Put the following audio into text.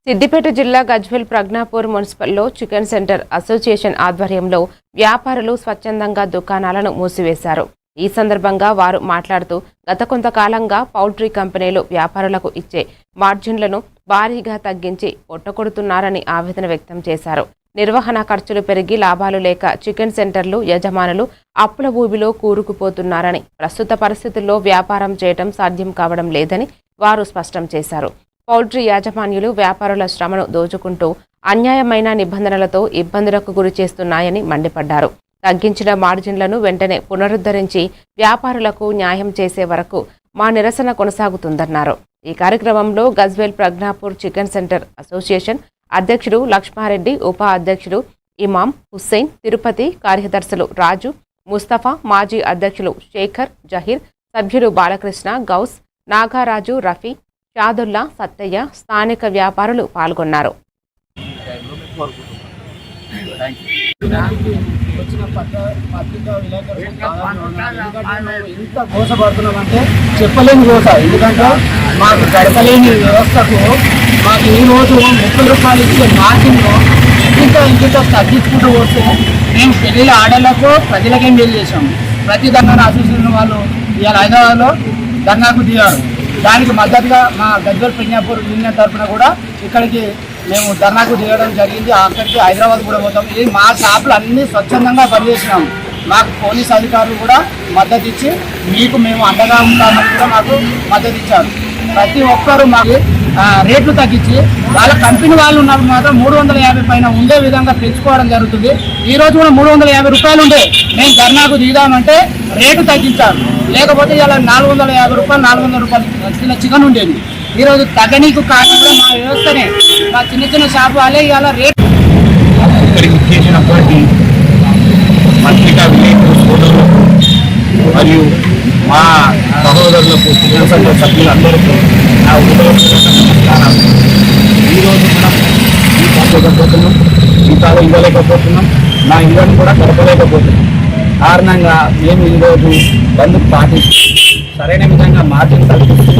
సిద్దిపేట జిల్లా గజ్వేల్ ప్రజ్ఞాపూర్ మున్సిపల్లో chicken centre association ఆధ్వర్యంలో వ్యాపారులు స్వచ్ఛందంగా దుకాణాలను మూసివేశారు. ఈ సందర్భంగా వారు మాట్లాడుతూ గత కొంతకాలంగా పౌల్ట్రీ కంపెనీలు వ్యాపారులకు ఇచ్చే మార్జిన్లను భారీగా తగ్గించి పొట్టకొడుతున్నారని ఆవేదన వ్యక్తం చేశారు. నిర్వహణ ఖర్చులు పెరిగి లాభాలు లేక చికెన్ సెంటర్లు యజమానులు అప్పుల ఊబిలో కూరుకుపోతున్నారని, ప్రస్తుత పరిస్థితుల్లో వ్యాపారం చేయడం సాధ్యం కావడం లేదని వారు స్పష్టం చేశారు. పౌల్ట్రీ యాజమాన్యులు వ్యాపారుల శ్రమను దోచుకుంటూ అన్యాయమైన నిబంధనలతో ఇబ్బందులకు గురి చేస్తున్నాయని మండిపడ్డారు. తగ్గించిన మార్జిన్లను వెంటనే పునరుద్ధరించి వ్యాపారులకు న్యాయం చేసే వరకు మా నిరసన కొనసాగుతుందన్నారు. ఈ కార్యక్రమంలో Gajwel Pragnapur chicken centre association అధ్యక్షుడు లక్ష్మారెడ్డి, ఉప అధ్యక్షుడు ఇమాం హుస్సేన్, తిరుపతి కార్యదర్శులు రాజు, ముస్తఫా, మాజీ అధ్యక్షులు శేఖర్, జహీర్, సభ్యులు బాలకృష్ణ, గౌస్, నాగారాజు, రఫీ, షాదుల్లా, సత్తయ్య, స్థానిక వ్యాపారులు పాల్గొన్నారు. ఎంత మోసపడుతున్నామంటే చెప్పలేని మోస. ఎందుకంటే మాకు గడపలేని వ్యవస్థకు మాకు ఈ రోజు 30 రూపాయలు ఇచ్చే మార్జిన్లో ఇంత తగ్గించుకుంటూ వస్తే మేము పెళ్ళిళ్ళ ఆడలకు ప్రజలకేం మేలు చేసాము. ప్రతి ధర్నా అసోసియేషన్ వాళ్ళు ఇవాళ హైదరాబాద్లో ధర్నాకు దిగారు. దానికి మద్దతుగా మా గజ్వేల్ ప్రజ్ఞాపూర్ యూనియన్ తరఫున కూడా ఇక్కడికి మేము ధర్నాకు దిగడం జరిగింది. అక్కడికి హైదరాబాద్ కూడా పోతాం. ఇది మా షాపులు అన్నీ స్వచ్ఛందంగా పనిచేసినాము. మాకు పోలీస్ అధికారులు కూడా మద్దతు ఇచ్చి మీకు మేము అండగా ఉంటామని కూడా మాకు మద్దతు ఇచ్చారు. ప్రతి ఒక్కరూ మాకు రేట్లు తగ్గించి వాళ్ళ కంపెనీ వాళ్ళు ఉన్నప్పుడు మాత్రం 350 పైన ఉండే విధంగా పెంచుకోవడం జరుగుతుంది. ఈ రోజు కూడా 350 రూపాయలు ఉండే మేము ధర్నాకు దిగుదామంటే రేటు తగ్గించారు. లేకపోతే ఇలా 450 రూపాయలు 400 రూపాయలు కిలో చికెన్ ఉండేది. ఈరోజు తగ్గనీకు కారణం కూడా మా వ్యవస్థనే. మా చిన్న షాపు వాళ్ళే ఇవాళ రేటు చేసినటువంటి పత్రికా విలేకరుల సోదరులకు మరియు మా సహోదరులకు, చికెన్ సెంటర్ సభ్యులందరికీ నా ఉదయపూర్వక నమస్కారాలు. ఈరోజు మనం తీసుకోలేకపోతున్నాం, జీతాలు ఇవ్వలేకపోతున్నాం, నా ఇళ్ళను కూడా గడపలేకపోతున్నాం. కారణంగా మేము ఈరోజు బంద్ పాటిస్తూ సరైన విధంగా మార్జిన్ తగ్గిస్తూ